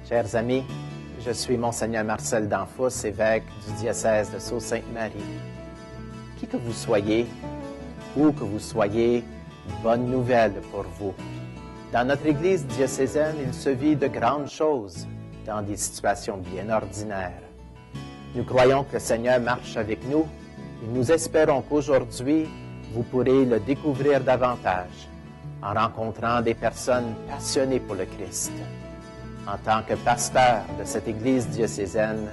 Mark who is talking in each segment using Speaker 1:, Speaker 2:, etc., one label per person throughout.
Speaker 1: Chers amis, je suis Monseigneur Marcel Danfous, évêque du diocèse de Sault-Sainte-Marie. Qui que vous soyez, où que vous soyez, bonne nouvelle pour vous. Dans notre Église diocésaine, il se vit de grandes choses dans des situations bien ordinaires. Nous croyons que le Seigneur marche avec nous et nous espérons qu'aujourd'hui, vous pourrez le découvrir davantage en rencontrant des personnes passionnées pour le Christ. En tant que pasteur de cette Église diocésaine,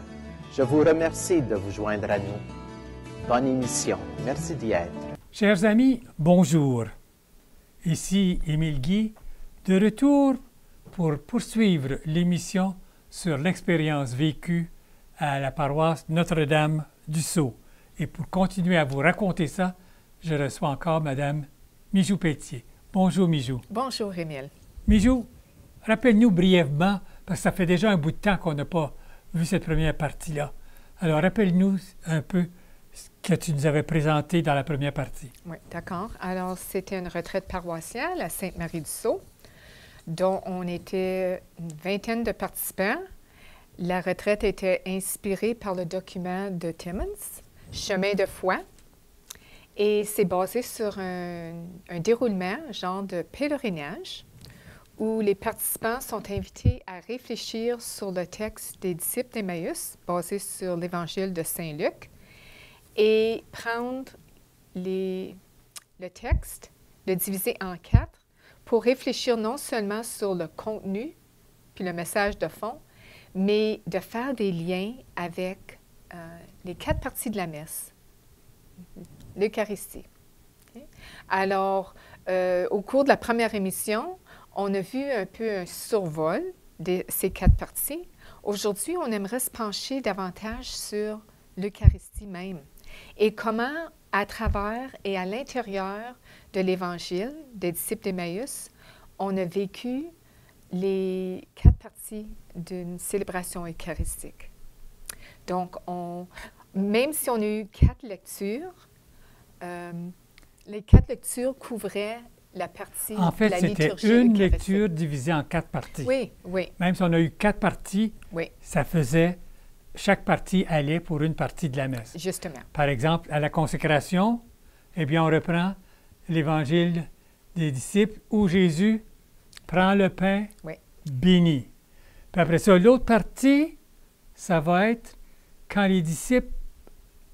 Speaker 1: je vous remercie de vous joindre à nous. Bonne émission. Merci d'y être.
Speaker 2: Chers amis, bonjour. Ici Émile Guy, de retour pour poursuivre l'émission sur l'expérience vécue à la paroisse Notre-Dame du Sceau. Et pour continuer à vous raconter ça, je reçois encore Mme Mijou-Pétier. Bonjour Mijou.
Speaker 3: Bonjour Émile.
Speaker 2: Mijou, rappelle-nous brièvement, parce que ça fait déjà un bout de temps qu'on n'a pas vu cette première partie-là. Alors rappelle-nous un peu ce que tu nous avais présenté dans la première partie.
Speaker 3: Oui, d'accord. Alors, c'était une retraite paroissiale à Sainte-Marie-du-Sceau, dont on était une vingtaine de participants. La retraite était inspirée par le document de Timmins, Chemin de foi, et c'est basé sur un déroulement, genre de pèlerinage, où les participants sont invités à réfléchir sur le texte des disciples d'Emmaüs, basé sur l'Évangile de Saint-Luc, et prendre le texte, le diviser en 4, pour réfléchir non seulement sur le contenu puis le message de fond, mais de faire des liens avec les 4 parties de la messe, l'Eucharistie. Okay? Alors, au cours de la première émission, on a vu un peu un survol de ces 4 parties. Aujourd'hui, on aimerait se pencher davantage sur l'Eucharistie même et comment, à travers et à l'intérieur de l'Évangile des disciples d'Emmaüs, on a vécu les 4 parties d'une célébration eucharistique. Donc, même si on a eu 4 lectures, les 4 lectures couvraient la partie
Speaker 2: en fait,
Speaker 3: de la
Speaker 2: c'était
Speaker 3: liturgie
Speaker 2: une
Speaker 3: eucharistique.
Speaker 2: lecture divisée en 4 parties.
Speaker 3: Oui, oui.
Speaker 2: Même si on a eu 4 parties,
Speaker 3: Oui.
Speaker 2: ça faisait, chaque partie allait pour une partie de la messe.
Speaker 3: Justement.
Speaker 2: Par exemple, à la consécration, eh bien, on reprend l'Évangile des disciples où Jésus prend le pain,
Speaker 3: Oui.
Speaker 2: bénit. Puis après ça, l'autre partie, ça va être quand les disciples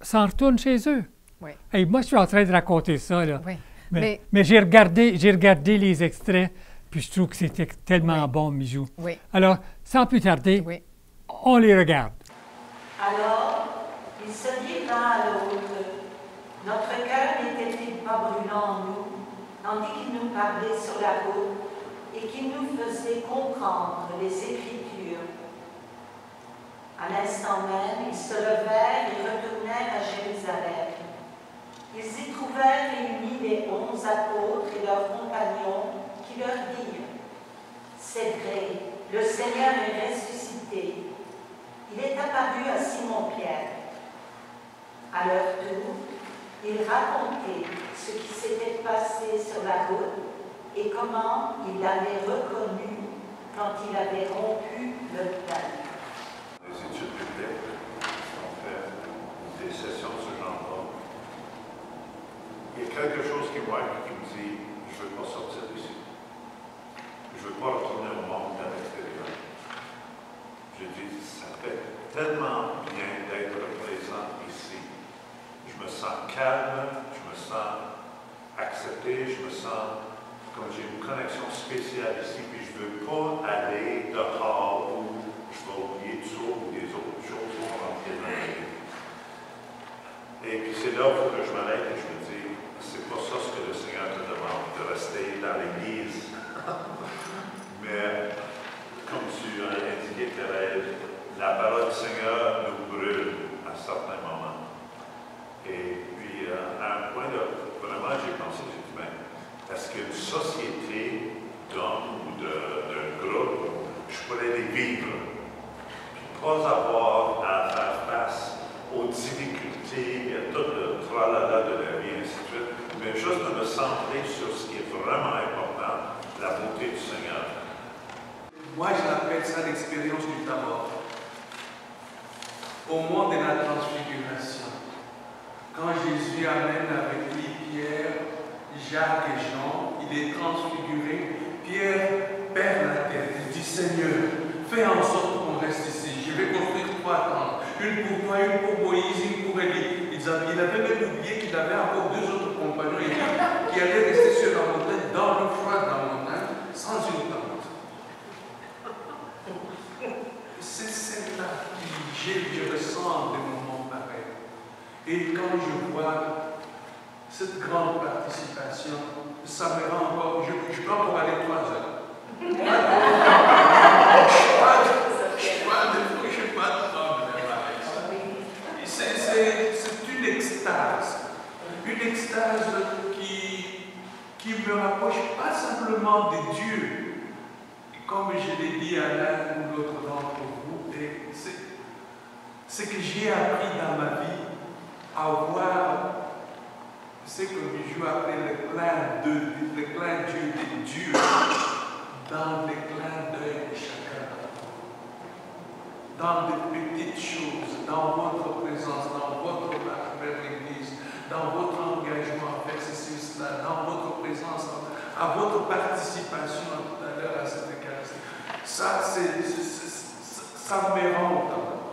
Speaker 2: s'en retournent chez eux.
Speaker 3: Oui.
Speaker 2: Hey, moi, je suis en train de raconter ça, là.
Speaker 3: Oui.
Speaker 2: Mais j'ai regardé les extraits, puis je trouve que c'était tellement
Speaker 3: Oui.
Speaker 2: bon, Mijou.
Speaker 3: Oui.
Speaker 2: Alors, sans plus tarder,
Speaker 3: Oui.
Speaker 2: on les regarde.
Speaker 4: Alors, il se dit l'un à l'autre, notre cœur n'était-il pas brûlant en nous, tandis qu'il nous parlait sur la route et qu'il nous faisait comprendre les Écritures. À l'instant même, ils se levèrent et retournèrent à Jérusalem. Ils y trouvèrent réunis les 11 apôtres et leurs compagnons qui leur dirent « C'est vrai, le Seigneur est ressuscité. Il est apparu à Simon-Pierre. » À leur tour, ils racontaient ce qui s'était passé sur la route et comment ils l'avaient reconnu quand il avait rompu le pain.
Speaker 5: Les études bibliques, on fait des sessions de ce genre-là. Il y a quelque chose qui me dit, je ne veux pas sortir d'ici. Je ne veux pas retourner au monde à l'extérieur. Je dis, ça fait tellement bien d'être présent ici. Je me sens calme, je me sens accepté, je me sens comme j'ai une connexion spéciale ici, puis je ne veux pas aller dehors où je vais oublier tout ça ou des autres choses qui vont rentrer dans ma vie. Et puis c'est là où je m'arrête et je me dis, c'est pas ça ce que le Seigneur te demande, de rester dans l'Église. Mais, comme tu as indiqué, Thérèse, la parole du Seigneur nous brûle à certains moments. Et puis, à un point de, vraiment, j'ai pensé, j'ai dit, ben, est-ce qu'une société d'hommes ou d'un groupe, je pourrais les vivre, puis pas avoir à faire face aux difficultés et à tout le tralala de la vie, et ainsi de suite, mais juste de me centrer sur ce qui est vraiment important, la beauté du Seigneur.
Speaker 6: Moi, je l'appelle ça l'expérience du Tabor. Au mont de la transfiguration, quand Jésus amène avec lui Pierre, Jacques et Jean, il est transfiguré. Pierre perd la tête. Il dit, Seigneur, fais en sorte qu'on reste ici. Je vais construire 3 tentes. Une pour toi, une pour Moïse, une pour Élie. Il avait même oublié qu'il avait encore 2 autres compagnons qui allaient rester sur la montagne, dans le froid de la montagne, sans une tente. C'est celle-là que je ressens des moments pareils. Et quand je vois cette grande participation, ça me rend encore. Je peux encore aller 3 heures. Je ne sais pas de problème avec ça. C'est une extase. Une extase qui me rapproche pas simplement de Dieu, comme je l'ai dit à l'un ou l'autre d'entre vous, c'est que j'ai appris dans ma vie à voir ce que Bijou appelait le clin d'œil de Dieu dans les clins d'œil de chacun, dans des petites choses, dans votre présence, dans votre marche vers l'Église, dans votre engagement à faire ceci, cela, dans votre présence, à votre participation tout à l'heure à cette Eucharistie. Ça, ça me rend d'abord.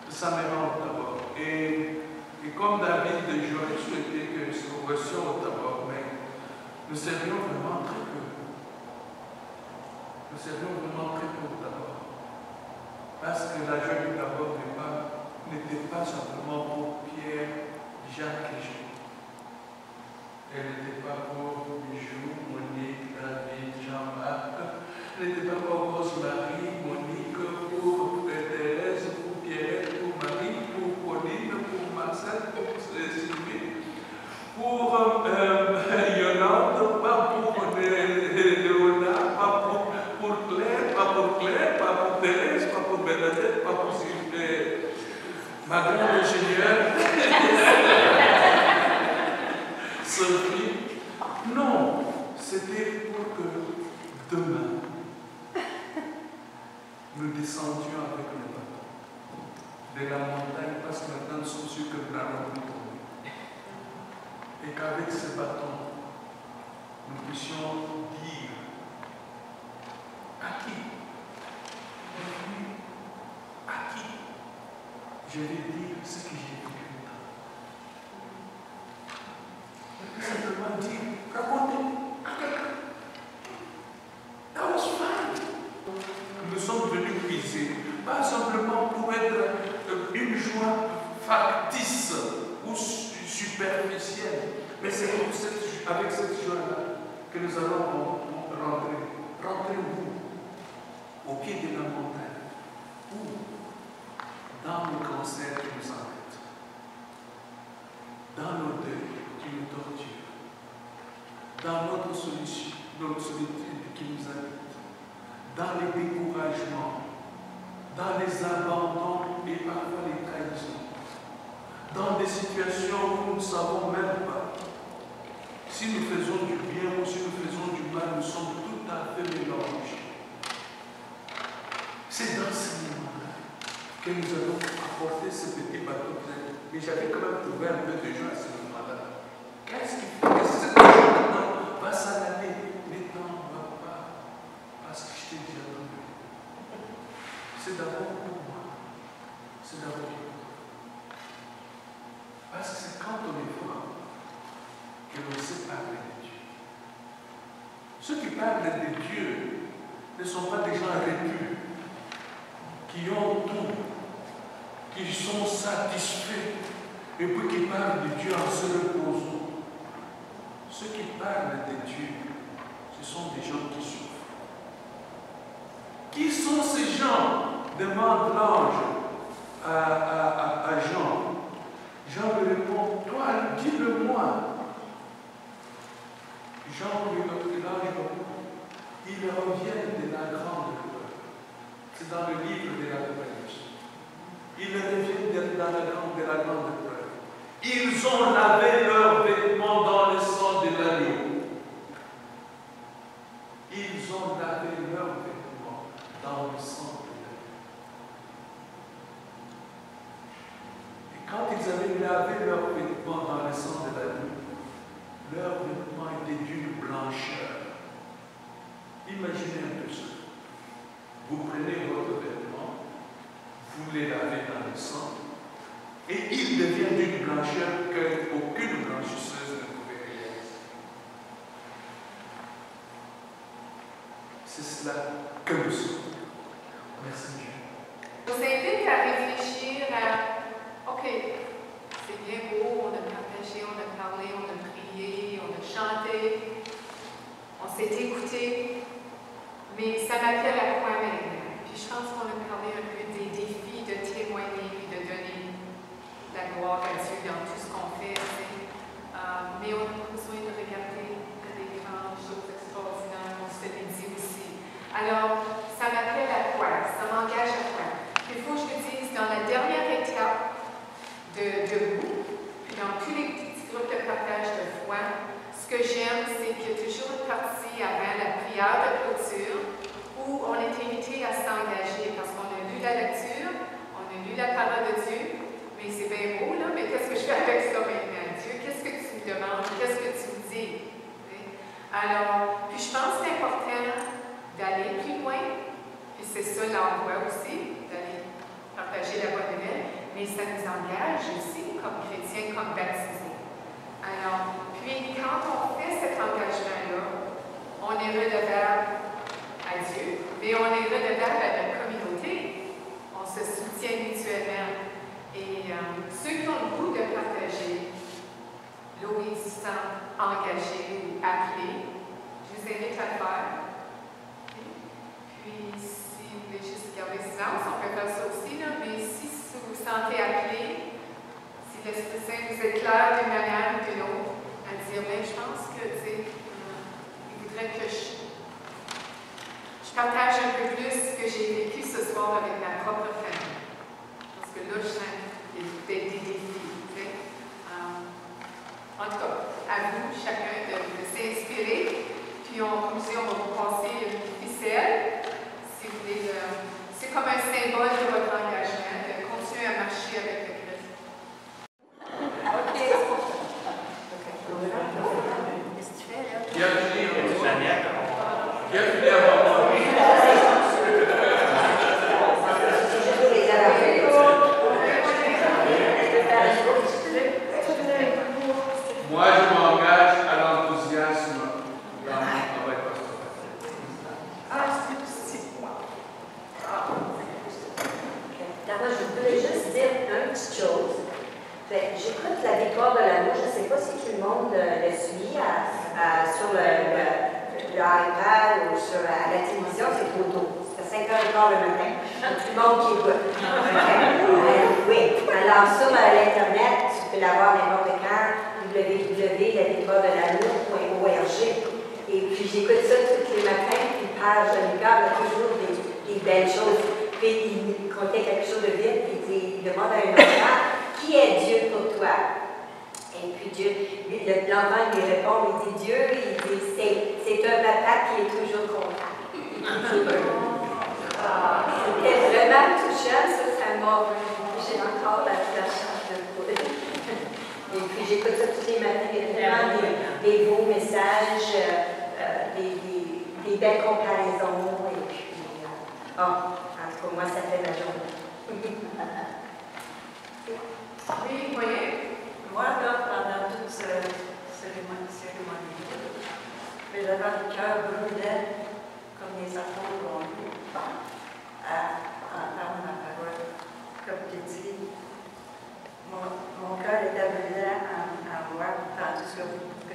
Speaker 6: Ça me rend d'abord. Et comme David, j'aurais souhaité que nous restions au Tabor, mais nous serions vraiment très peu. Nous serions vraiment très peu au Tabor. Parce que la joie du Tabor n'était pas simplement pour Pierre, Jacques et Jean. Elle n'était pas pour Bijou, Monique, David, Jean-Marc. Elle n'était pas pour Rosemary, Monique, pour Thérèse, pour Pierrette, pour Marie, pour Pauline, pour Marcel, pour Sylvie, pour Yolande, pas pour Léonard, pas pour Claire, pas pour Thérèse, pas pour Bernadette, pas pour Sylvie, ma grande ingénieure, Sophie. Non, c'était pour que demain, nous descendions avec le bateau de la montagne, parce que maintenant nous sommes sûrs que nous allons tomber. Et qu'avec ce bâton, nous puissions dire à qui? À qui? Je vais dire ce que j'ai vécu. Simplement dire, racontez à quelqu'un. That was fine. Nous sommes venus puiser, pas simplement pour être une joie factice ou superficielle, mais c'est avec cette joie-là que nous allons rentrer. Rentrez où? Au pied de la montagne. Où? Dans le cancer qui nous embête. Dans nos deuils qui nous torturent. Dans notre solitude qui nous habite. Dans les découragements, dans les abandons et parfois les trahisons, dans des situations où nous ne savons même pas si nous faisons du bien ou si nous faisons du mal, nous sommes tout à fait mélangés. C'est dans ce moment-là que nous allons apporter ce petit bateau plein. Mais j'avais quand même trouvé un peu de joie à ce moment-là. Qu'est-ce qui fait que cette joie va s'en aller? Mais non, on ne va pas. Parce que je t'ai déjà donné. C'est d'abord pour moi. C'est d'abord pour moi. Parce que c'est quand on est fort que l'on sait parler de Dieu. Ceux qui parlent de Dieu ne sont pas des gens répus, qui ont tout, qui sont satisfaits, et puis qui parlent de Dieu en se reposant. Ceux qui parlent de Dieu, ce sont des gens qui souffrent. Qui sont ces gens? Demande l'ange à Jean. Jean lui répond, toi, dis-le-moi. Jean lui répond, ils reviennent de la grande peur. C'est dans le livre de l'Apocalypse. Ils reviennent de la grande peur. Ils ont lavé leurs vêtements dans le sang de l'agneau. Ils ont lavé leurs vêtements. avaient lavé leurs vêtements dans le sang de l'agneau. Leurs vêtements étaient d'une blancheur. Imaginez un peu ça. Vous prenez votre vêtement, vous les lavez dans le sang, et il devient d'une blancheur qu'aucune blanchisseuse ne pouvait réaliser. C'est cela que nous sommes. Merci Dieu.
Speaker 3: Je vous invite à réfléchir à, OK, c'est bien beau, on a partagé, on a parlé, on a prié, on a chanté, on s'est écouté, mais ça m'appelle à quoi maintenant? Puis je pense qu'on a parlé un peu des défis de témoigner et de donner la gloire à Dieu dans tout ce qu'on fait. Mais on a besoin de regarder les grandes choses extraordinaires qu'on se fait dire aussi. Alors, ça m'appelle à quoi? Ça m'engage à quoi? Il faut que je vous dise, dans la dernière étape de vous, puis dans tous les petits groupes de partage de foi, ce que j'aime, c'est qu'il y a toujours une partie avant la prière de clôture où on est invité à s'engager parce qu'on a lu la lecture, on a lu la parole de Dieu, mais c'est bien beau, là, mais qu'est-ce que je fais avec ça maintenant? Dieu, qu'est-ce que tu me demandes? Qu'est-ce que tu me dis? Alors, puis je pense que c'est important d'aller plus loin, puis c'est ça l'envoi aussi, d'aller partager la bonne nouvelle, mais ça nous engage aussi comme chrétiens, comme baptisés. Alors, puis quand on fait cet engagement-là, on est redevable à Dieu, mais on est redevable à notre communauté. On se soutient mutuellement. Et ceux qui ont le goût de partager, Louis se sent engagé ou appelé, je vous invite à le faire. Puis, si vous voulez juste garder silence, on peut faire ça aussi, là, mais si vous vous sentez appelé, si l'Esprit Saint vous éclaire d'une manière ou d'une autre, à dire, mais je pense que, tu sais, il voudrait que je partage un peu plus ce que j'ai vécu ce soir avec ma propre famille. Parce que là, je sens des défis, tu sais. En tout cas, à vous, chacun, de s'inspirer. Puis, en conclusion, on va vous passer une ficelle. Si vous voulez, c'est comme un symbole de votre engagement, de continuer à marcher avec le Christ. OK. Qu'est-ce que tu fais, là?
Speaker 6: Bienvenue à votre Moi, je m'engage à l'enthousiasme dans mon travail pastoral.
Speaker 7: D'abord, je voulais juste dire une petite chose. J'écoute la victoire de l'amour. Je ne sais pas si tout le monde le suit sur l'iPad ou à la télévision, c'est trop tôt. C'est à 5h15 le matin. Tout le monde qui écoute. Oui. Alors, sur l'Internet, tu peux l'avoir n'importe quand. www.lavictoiredelamour.org. Et puis, j'écoute ça tous les matins. Puis, Père Jean-Lucas a toujours des belles choses. Puis, il contait quelque chose de vite. Puis, il demande à un enfant qui est Dieu pour toi? Et puis Dieu, l'enfant lui répond, il dit Dieu, il dit c'est un papa qui est toujours content. C'était vraiment touchant, ça m'a. J'ai encore la chance de poule. Et puis j'écoute ça tous les matins, il y a vraiment des beaux messages, des belles comparaisons. Et puis, en tout cas, moi, ça fait ma journée.
Speaker 3: Oui, voyez.
Speaker 8: Moi, là, pendant toute cette cérémonie, j'avais le cœur brûlant, comme les apôtres l'ont vu, à entendre ma parole. Comme tu dis, mon cœur était brûlant à moi, dans tout ce que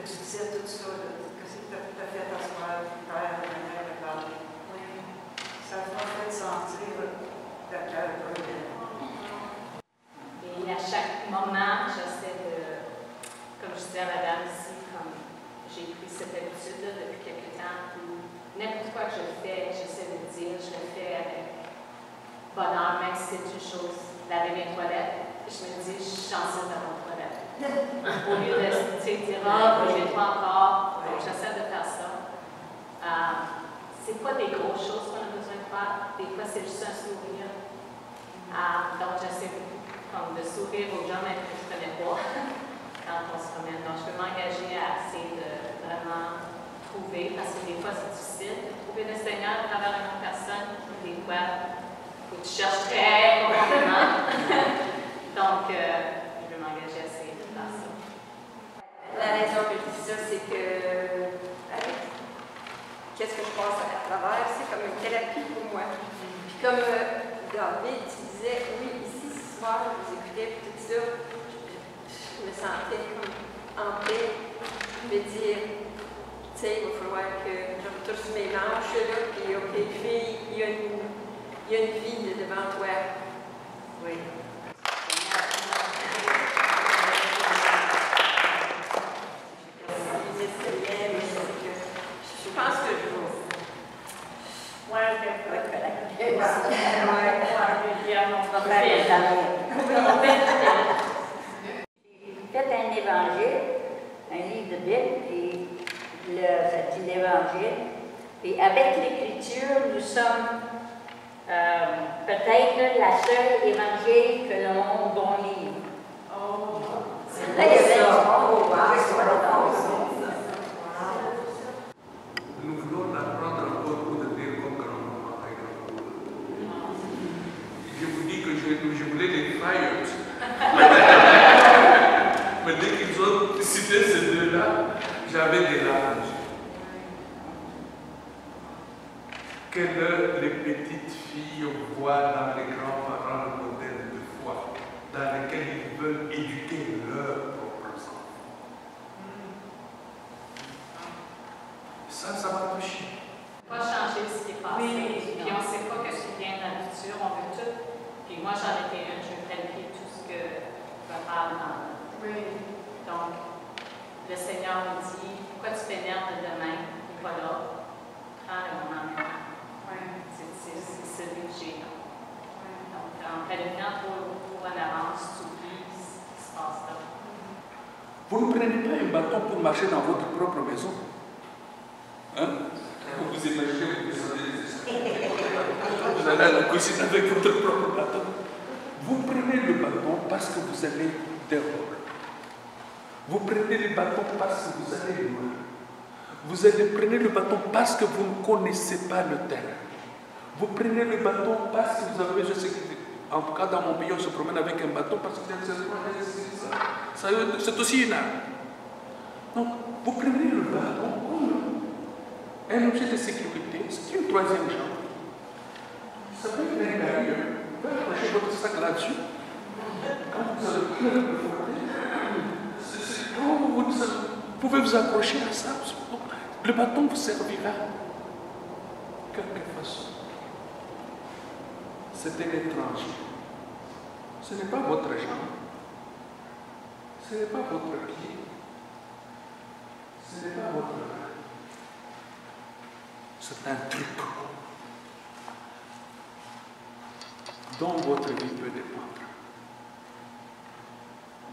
Speaker 8: tu disais, tout ça, que c'est tout à fait à soi, Père, de manière de parler. Ça m'a fait sentir le cœur brûlant.
Speaker 9: Et à chaque moment, j'essaie de, comme je disais à madame ici, comme j'ai pris cette habitude-là depuis quelques temps, où n'importe quoi que je fais, j'essaie de dire, je le fais avec bonheur, même si c'est une chose, laver mes toilettes, je me dis, je suis chanceuse d'avoir une toilette. Au lieu de dire, ah, je vais pas encore, donc j'essaie de faire ça. C'est pas des grosses choses qu'on a besoin de faire, des fois c'est juste un sourire. Donc j'essaie de comme de s'ouvrir aux gens même que je ne connais pas quand on se promène. Donc, je peux m'engager à essayer de vraiment trouver, parce que des fois, c'est difficile de trouver le Seigneur à travers une autre personne. Des fois, il faut que tu cherches très profondément. Donc, je vais m'engager à essayer de faire ça.
Speaker 8: La raison que je dis ça, c'est que qu'est-ce que je passe à travers, c'est comme une thérapie pour moi. Puis comme David, tu disais, oui, ici, ce soir, je vous écoutais, puis tout ça, je me sentais comme en paix, me dire, tu sais, il va falloir que je retouche mes manches, là, puis OK, fille, il y a une vie devant toi. Oui. Je pense que je vais.
Speaker 10: Faites un évangile, un livre de Bible, puis ça dit l'évangile. Et avec l'écriture, nous sommes peut-être la seule évangile que le monde bon livre. C'est vrai,
Speaker 6: Nous voulons apprendre encore pour devenir comme grand-maman et grand-papa. Je vous dis que je voulais les Fryers. Mais dès qu'ils ont cité ces deux-là, j'avais des larmes. Que les petites filles voient dans les grands-parents le modèle de foi dans lequel ils veulent éduquer leurs propres enfants. Ça m'a touché.
Speaker 9: Pas changer ce qui est passé. Oui, puis on ne sait pas ce qui vient dans le futur, on veut tout. Puis moi, j'en étais une, je veux planifier tout ce que je vais faire dans. Oui. Donc, le Seigneur me dit, pourquoi tu t'énerves de demain? Il n'est pas là. Prends le moment maintenant. Oui. C'est celui que j'ai. Oui. Donc, en planifiant trop en avance, tu oublies ce qui se passe là.
Speaker 6: Vous ne prenez pas un bâton pour marcher dans votre propre maison. Hein? Vous imaginez, vous allez à la cuisine avec votre propre bâton. Vous prenez le bâton parce que vous allez dehors. Vous prenez le bâton parce que vous allez loin. Vous prenez le bâton parce que vous ne connaissez pas le terrain. Vous prenez le bâton parce que vous avez, je sais que, en tout cas dans mon pays, on se promène avec un bâton parce que c'est aussi une arme. Donc, vous prenez le bâton comme un objet de sécurité, c'est une troisième jambe. Ça peut être un carrière. Vous pouvez accrocher votre sac là-dessus. Quand vous allez vous pouvez vous accrocher à ça. Le bâton vous servira. De quelque façon. C'est un étranger. Ce n'est pas votre jambe. Ce n'est pas votre pied. Ce n'est pas votre main. C'est un truc dont votre vie peut dépendre,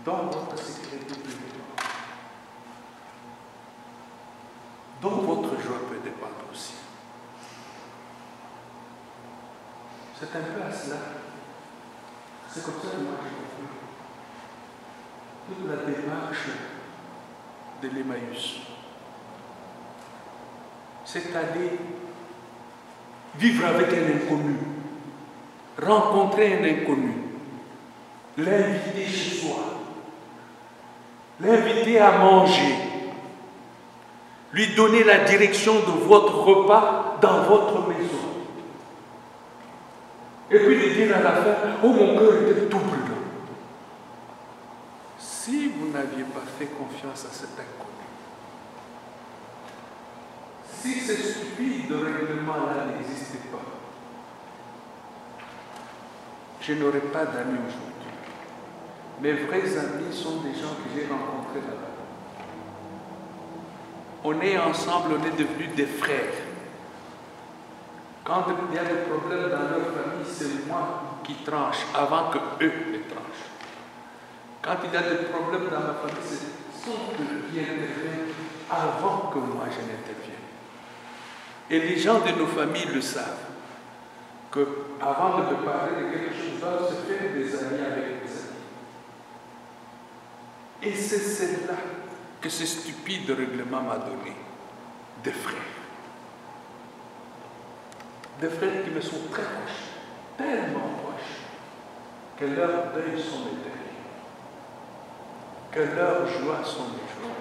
Speaker 6: dont votre sécurité peut dépendre, dont votre joie peut dépendre aussi. C'est un peu à cela. C'est comme ça que moi j'ai compris toute la démarche de l'Emmaüs. C'est aller vivre avec un inconnu, rencontrer un inconnu, l'inviter chez soi, l'inviter à manger, lui donner la direction de votre repas dans votre maison. Et puis lui dire à la fin, oh mon cœur était tout brûlant. Si vous n'aviez pas fait confiance à cet inconnu, si ce stupide règlement-là n'existait pas, je n'aurais pas d'amis aujourd'hui. Mes vrais amis sont des gens que j'ai rencontrés là-bas. On est ensemble, on est devenus des frères. Quand il y a des problèmes dans leur famille, c'est moi qui tranche avant que eux les tranchent. Quand il y a des problèmes dans ma famille, c'est sont eux qui interviennent avant que moi je n'intervienne. Et les gens de nos familles le savent, qu'avant de me parler de quelque chose, ils doivent se faire des amis avec des amis. Et c'est celle-là que ce stupide règlement m'a donné. Des frères. Des frères qui me sont très proches, tellement proches, que leurs deuils sont éternels, que leurs joies sont mes joies,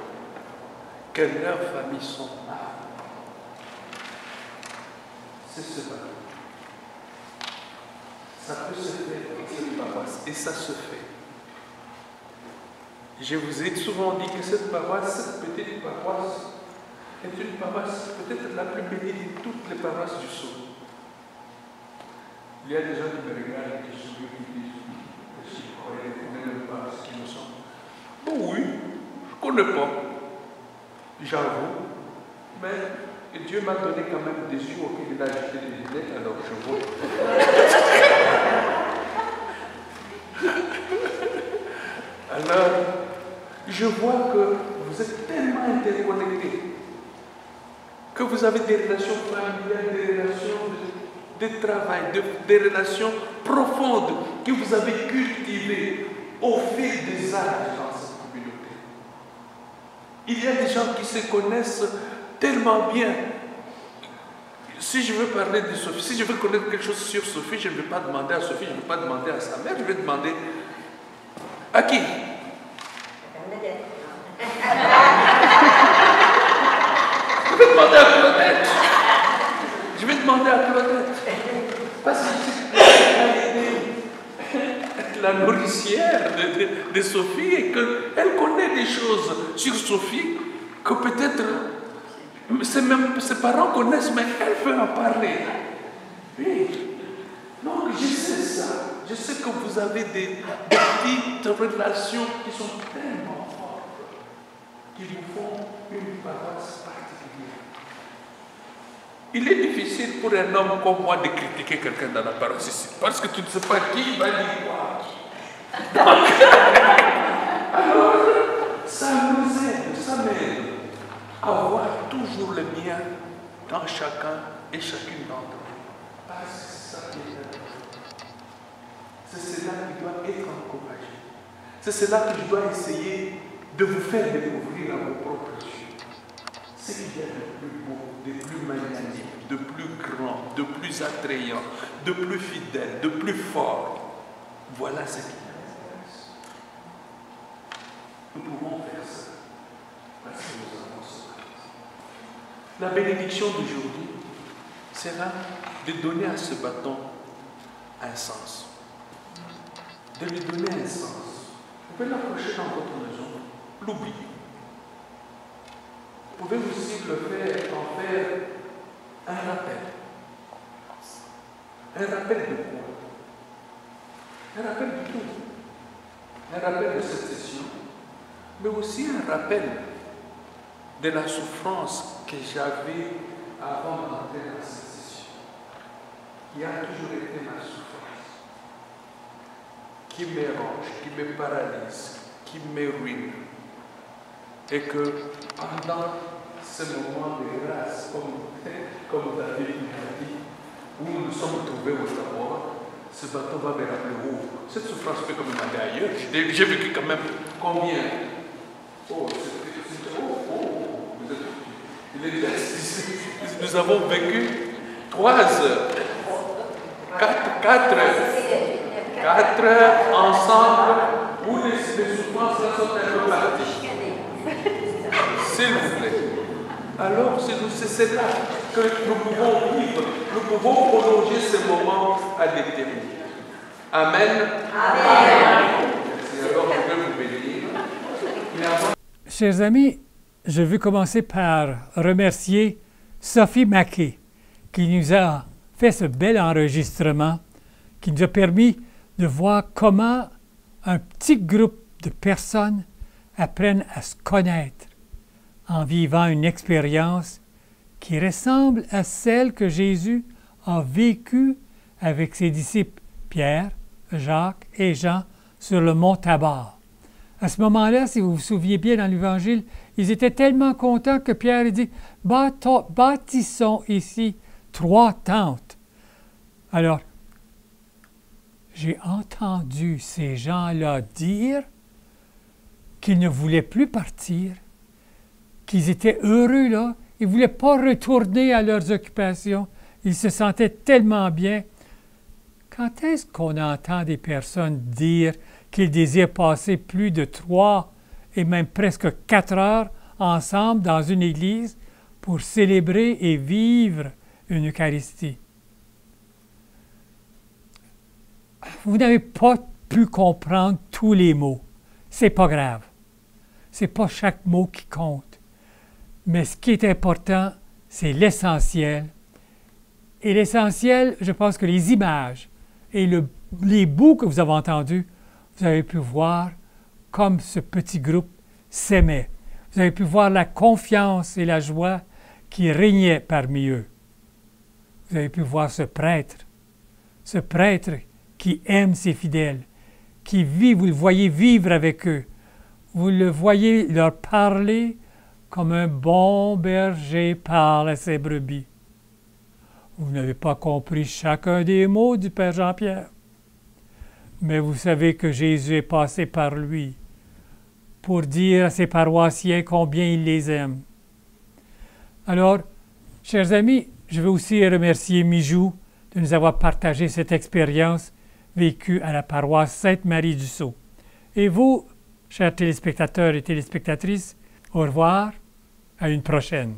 Speaker 6: que leurs familles sont ma famille. C'est ce valeur. Ça peut se faire dans cette paroisse, et ça se fait. Je vous ai souvent dit que cette paroisse, cette petite paroisse, est une paroisse peut-être la plus bénie de toutes les paroisses du Sceau. Il y a des gens qui me regardent et qui se disent que je croyais qu'on ne connaît pas ce qu'ils nous sont. Bon, oui, je ne connais pas. J'avoue. Mais Dieu m'a donné quand même des yeux auxquels il a ajouté des lunettes, alors je vois. Alors, je vois que vous êtes tellement interconnectés, que vous avez des relations familiales, des relations de travail, des relations profondes que vous avez cultivées au fil des âges dans cette communauté. Il y a des gens qui se connaissent tellement bien. Si je veux parler de Sophie, si je veux connaître quelque chose sur Sophie, je ne vais pas demander à Sophie, je ne vais pas demander à sa mère, je vais demander à qui? Je vais demander à Claudette. Je vais demander à Claudette. Parce que la nourricière de Sophie et qu'elle connaît des choses sur Sophie que peut-être ses parents connaissent, mais elle peut en parler. Oui. Donc je sais ça. Je sais que vous avez des petites relations qui sont tellement fortes, qui vous font une paroisse particulière. Il est difficile pour un homme comme moi de critiquer quelqu'un dans la paroisse ici, parce que tu ne sais pas qui va dire quoi. Alors, ça nous aide, ça m'aide à voir toujours le mien dans chacun et chacune d'entre nous. Parce que c'est ça qui est important. C'est cela qui doit être encouragé. C'est cela que je dois essayer de vous faire découvrir à vos propres yeux. Ce qu'il y a de plus beau, de plus magnanime, de plus grand, de plus attrayant, de plus fidèle, de plus fort. Voilà ce qui m'intéresse. Nous pouvons faire ça parce que nous avons ça. La bénédiction d'aujourd'hui sera de donner à ce bâton un sens. De lui donner un sens. Vous pouvez l'approcher dans votre maison, l'oublier. Vous pouvez aussi en faire un rappel. Un rappel de quoi? Un rappel de tout. Un rappel de cette session, mais aussi un rappel de la souffrance que j'avais avant d'entrer dans cette session, qui a toujours été ma souffrance, qui me ronge, qui me paralyse, qui me ruine. Et que pendant ce moment de grâce, comme David m'a dit, où nous sommes trouvés au Tabor, ce bateau va me rappeler où cette souffrance peut quand même aller ailleurs. J'ai vécu quand même combien? Nous avons vécu 3 heures, 4 heures ensemble où les souffrances sont un peu parties. S'il vous plaît. Alors, c'est cela que nous pouvons vivre. Nous pouvons prolonger ce moment à l'éternité. Amen. Amen. Alors, je vais vous bénir.
Speaker 2: Chers amis, je veux commencer par remercier Sophie Mackey qui nous a fait ce bel enregistrement, qui nous a permis de voir comment un petit groupe de personnes apprennent à se connaître en vivant une expérience qui ressemble à celle que Jésus a vécue avec ses disciples Pierre, Jacques et Jean sur le mont Tabor. À ce moment-là, si vous vous souvenez bien dans l'Évangile, ils étaient tellement contents que Pierre dit « Bâtissons ici 3 tentes ». Alors, j'ai entendu ces gens-là dire qu'ils ne voulaient plus partir, qu'ils étaient heureux là, ils ne voulaient pas retourner à leurs occupations, ils se sentaient tellement bien. Quand est-ce qu'on entend des personnes dire qu'ils désirent passer plus de 3 et même presque 4 heures ensemble dans une église pour célébrer et vivre une Eucharistie? Vous n'avez pas pu comprendre tous les mots. C'est pas grave. C'est pas chaque mot qui compte. Mais ce qui est important, c'est l'essentiel. Et l'essentiel, je pense que les images et les bouts que vous avez entendus, vous avez pu voir comme ce petit groupe s'aimait. Vous avez pu voir la confiance et la joie qui régnaient parmi eux. Vous avez pu voir ce prêtre qui aime ses fidèles, qui vit, vous le voyez vivre avec eux. Vous le voyez leur parler comme un bon berger parle à ses brebis. Vous n'avez pas compris chacun des mots du Père Jean-Pierre, mais vous savez que Jésus est passé par lui pour dire à ses paroissiens combien il les aime. Alors, chers amis, je veux aussi remercier Mijou de nous avoir partagé cette expérience vécue à la paroisse Sainte-Marie-du-Sceau. Et vous, chers téléspectateurs et téléspectatrices, au revoir, à une prochaine.